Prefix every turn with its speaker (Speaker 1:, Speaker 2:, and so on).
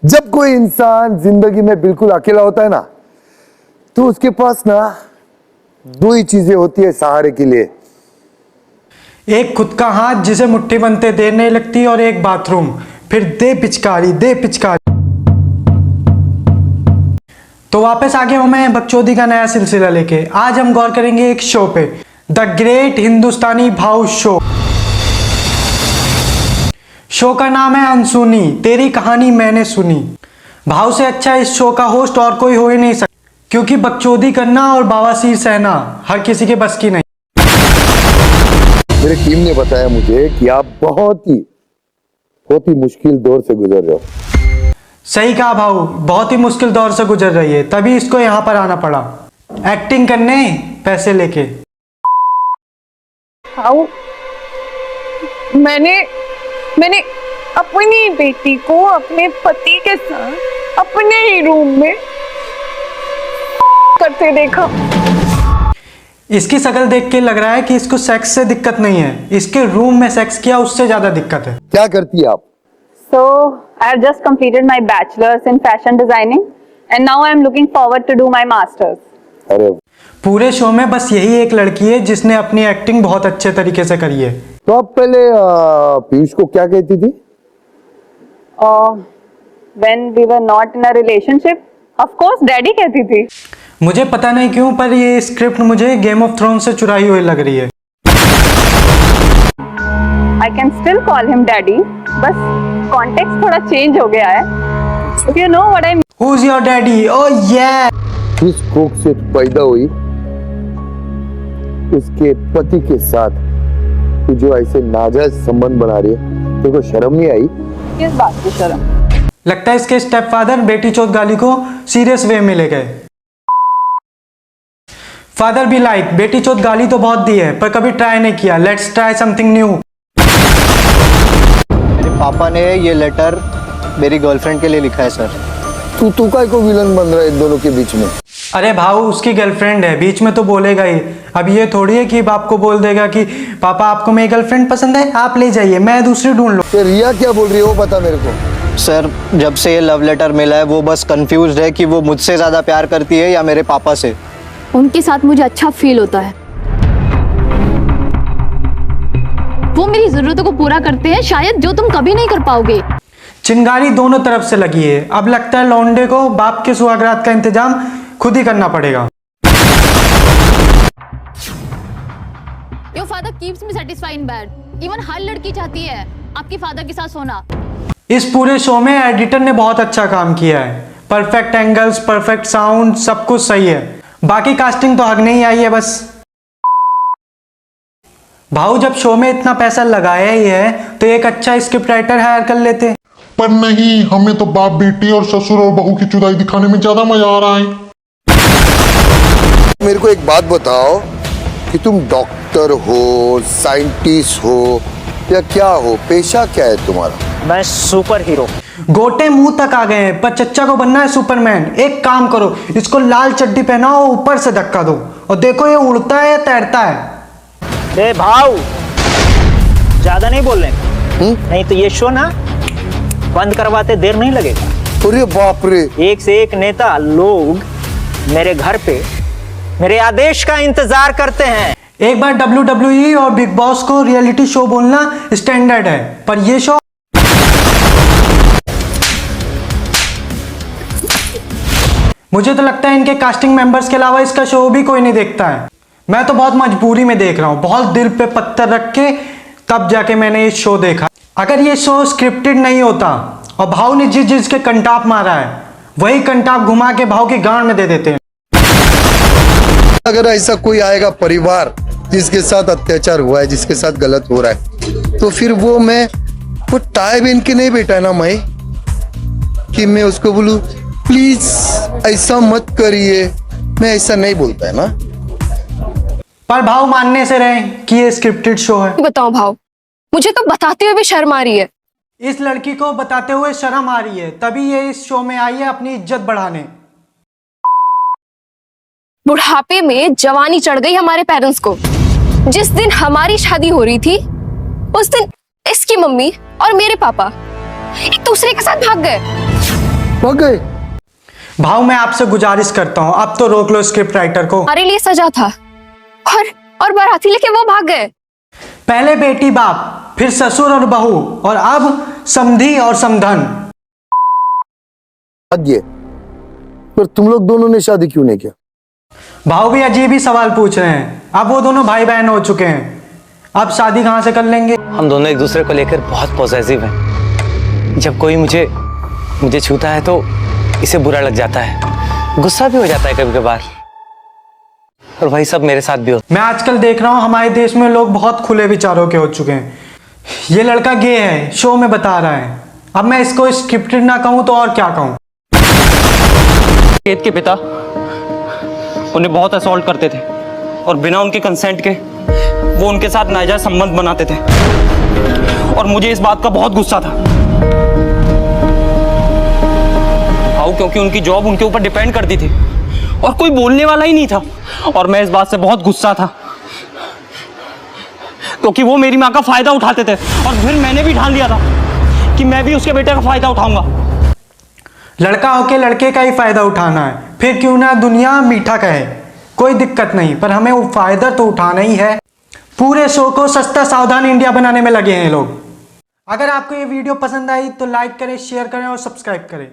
Speaker 1: जब कोई इंसान जिंदगी में बिल्कुल अकेला होता है ना, तो उसके पास ना दो ही चीजें होती है सहारे के लिए।
Speaker 2: एक खुद का हाथ जिसे मुट्ठी बनते देर नहीं लगती, और एक बाथरूम, फिर दे पिचकारी दे पिचकारी। तो वापस आ गया हूं मैं बकचोदी का नया सिलसिला लेके। आज हम गौर करेंगे एक शो पे, द ग्रेट हिंदुस्तानी भाव शो। शो का नाम है अनसुनी, तेरी कहानी मैंने सुनी। भाव से अच्छा इस शो का होस्ट और कोई हो ही नहीं सकता, क्योंकि बकचोदी करना और बवासीर सहना हर किसी के बस की नहीं।
Speaker 1: मेरी टीम ने बताया मुझे कि आप बहुत ही मुश्किल दौर से गुजर रहे हो।
Speaker 2: सही कहा भाऊ, बहुत ही मुश्किल दौर से गुजर रही है, तभी इसको यहाँ पर आना पड़ा एक्टिंग करने पैसे लेके।
Speaker 3: भाऊ, मैंने अपनी बेटी को अपने पति के साथ अपने ही रूम में करते देखा।
Speaker 2: इसकी शक्ल देख के लग रहा है कि इसको सेक्स से दिक्कत नहीं है, इसके रूम में सेक्स किया उससे ज्यादा दिक्कत है।
Speaker 1: क्या करती है आप?
Speaker 3: So I have just completed my bachelor's in fashion designing and now I am looking forward to do my master's.
Speaker 1: अरे,
Speaker 2: पूरे शो में बस यही एक लड़की है जिसने अपनी एक्टिंग बहुत अच्छे तरीके से करी है।
Speaker 1: तो आप पहले पीयूष को क्या कहती थी?
Speaker 3: When we were not in a relationship, of course daddy कहती थी।
Speaker 2: मुझे पता नहीं क्यों, पर ये स्क्रिप्ट मुझे गेम ऑफ थ्रोन से चुराई हुई लग रही है।
Speaker 3: I can still call him daddy, बस कॉन्टेक्स्ट थोड़ा चेंज हो गया है। If you know what I mean.
Speaker 2: Who's your daddy? Oh yeah!
Speaker 1: जिस कोख से पैदा हुई उसके पति के साथ तू जो ऐसे नाजायज संबंध बना रही है, तेरे को शर्म नहीं आई?
Speaker 3: किस बात की शर्म?
Speaker 2: लगता है इसके स्टेप फादर बेटी चोद गाली को सीरियस वे में ले गए। फादर भी लाइक, बेटी चोद गाली तो बहुत दी है पर कभी ट्राई नहीं किया, लेट्स ट्राई समथिंग न्यू।
Speaker 4: मेरे पापा ने ये लेटर मेरी गर्लफ्रेंड के लिए लिखा है सर।
Speaker 1: तू काय को विलन बन रहा है इन दोनों के बीच में?
Speaker 2: अरे भाऊ, उसकी गर्लफ्रेंड है, बीच में तो बोलेगा ही। अब ये थोड़ी है कि बाप को बोल देगा कि पापा आपको मेरी गर्लफ्रेंड पसंद है, आप ले जाइए, मैं दूसरी ढूंढ लूं।
Speaker 1: तो रिया क्या बोल रही है वो बता मेरे को।
Speaker 4: सर जब से ये लव लेटर मिला है वो बस कंफ्यूज्ड है कि वो मुझसे ज़्यादा प्यार करती है या मेरे पापा से।
Speaker 5: उनके साथ मुझे अच्छा फील होता है, वो मेरी जरूरतों को पूरा करते हैं, शायद जो तुम कभी नहीं कर पाओगे।
Speaker 2: चिंगारी दोनों तरफ से लगी है, अब लगता है लौंडे को बाप के सुहागरात का इंतजाम खुद ही करना पड़ेगा।
Speaker 5: Your father keeps me satisfied in bed. Even हर लड़की चाहती है आपके फादर के साथ सोना।
Speaker 2: इस पूरे शो में एडिटर ने बहुत अच्छा काम किया है, परफेक्ट एंगल्स, परफेक्ट साउंड, सब कुछ सही है। बाकी कास्टिंग तो हग नहीं आई है बस। भाऊ, जब शो में इतना पैसा लगाया ही है तो एक अच्छा स्क्रिप्ट राइटर हायर कर लेते।
Speaker 6: पर नहीं, हमें तो बाप बेटी और ससुर और बहू की जुदाई दिखाने में ज्यादा मजा आ रहा है।
Speaker 1: मेरे को एक बात बताओ कि तुम डॉक्टर हो, साइंटिस्ट हो या क्या हो, पेशा क्या है तुम्हारा?
Speaker 4: मैं सुपर हीरो।
Speaker 2: गोटे मुंह तक आ गए हैं, पर चच्चा को बनना है सुपरमैन। एक काम करो, इसको लाल चड्डी पहनाओ, ऊपर से धक्का दो और देखो ये उड़ता है या तैरता है।
Speaker 7: ए भाव, ज्यादा नहीं बोल रहे, नहीं तो ये शो ना बंद करवाते देर नहीं लगेगा।
Speaker 1: अरे बाप रे!
Speaker 7: एक से एक नेता लोग मेरे घर पे मेरे आदेश का इंतजार करते हैं।
Speaker 2: एक बार WWE और बिग बॉस को रियलिटी शो बोलना स्टैंडर्ड है, पर ये शो मुझे तो लगता है इनके कास्टिंग मेंबर्स के अलावा इसका शो भी कोई नहीं देखता है। मैं तो बहुत मजबूरी में देख रहा हूँ, बहुत दिल पे पत्थर रख के तब जाके मैंने ये शो देखा। अगर ये शो स्क्रिप्टेड नहीं होता और भाव ने जिस जिसके कंटाप मारा है वही कंटाप घुमा के भाव की गांड में दे देते हैं।
Speaker 1: अगर ऐसा कोई आएगा परिवार जिसके साथ अत्याचार हुआ है, जिसके साथ गलत हो रहा है, तो फिर वो टाई बिन के नहीं बैठा ना मैं कि मैं उसको बोलूं प्लीज ऐसा मत करिए, मैं ऐसा नहीं बोलता है ना।
Speaker 2: पर भाव मानने से रहे कि ये स्क्रिप्टेड शो है।
Speaker 5: बताओ भाव, मुझे तो बताते हुए भी शर्म आ रही है।
Speaker 2: इस लड़की को बताते हुए शर्म आ रही है, तभी ये इस शो में आई है अपनी इज्जत बढ़ाने।
Speaker 5: बुढ़ापे में जवानी चढ़ गई हमारे पेरेंट्स को। जिस दिन हमारी शादी हो रही थी उस दिन इसकी मम्मी और मेरे पापा एक दूसरे के साथ भाग गए।
Speaker 1: भाग गए।
Speaker 2: भाव मैं आपसे गुजारिश करता हूँ अब तो रोक लो स्क्रिप्ट राइटर को।
Speaker 8: हमारे लिए सजा था और बाराती लेके वो भाग गए।
Speaker 2: पहले बेटी बाप, फिर ससुर और बहू, और अब समधी और समधन।
Speaker 1: भाग्य, पर तुम लोग दोनों ने शादी क्यों नहीं किया?
Speaker 2: भाव भी अजीब ही सवाल पूछ रहे हैं। अब वो दोनों भाई बहन हो चुके हैं, अब शादी कहाँ से कर लेंगे?
Speaker 9: हम दोनों एक दूसरे को लेकर बहुत पॉजिटिव हैं। जब कोई मुझे छूता है तो इसे बुरा लग जाता है, गुस्सा भी हो जाता है कभी कभार, और वही सब मेरे साथ भी होता
Speaker 2: मैं आजकल देख रहा हूँ हमारे देश में लोग बहुत खुले विचारों के हो चुके हैं। ये लड़का गे है, शो में बता रहा है। अब मैं इसको स्क्रिप्टेड ना कहूँ तो और क्या कहूँ?
Speaker 9: केत के पिता उन्हें बहुत असॉल्ट करते थे और बिना उनके कंसेंट के वो उनके साथ नाजायज संबंध बनाते थे, और मुझे इस बात का बहुत गुस्सा था। आओ, क्योंकि उनकी जॉब उनके ऊपर डिपेंड करती थी और कोई बोलने वाला ही नहीं था, और मैं इस बात से बहुत गुस्सा था क्योंकि वो मेरी माँ का फायदा उठाते थे, और फिर मैंने भी ठान लिया था कि मैं भी उसके बेटे का फायदा उठाऊंगा।
Speaker 2: लड़का होके लड़के का ही फायदा उठाना है, फिर क्यों ना दुनिया मीठा कहे, कोई दिक्कत नहीं, पर हमें वो फायदा तो उठाना ही है। पूरे शो को सस्ता सावधान इंडिया बनाने में लगे हैं लोग। अगर आपको ये वीडियो पसंद आई तो लाइक करें, शेयर करें और सब्सक्राइब करें।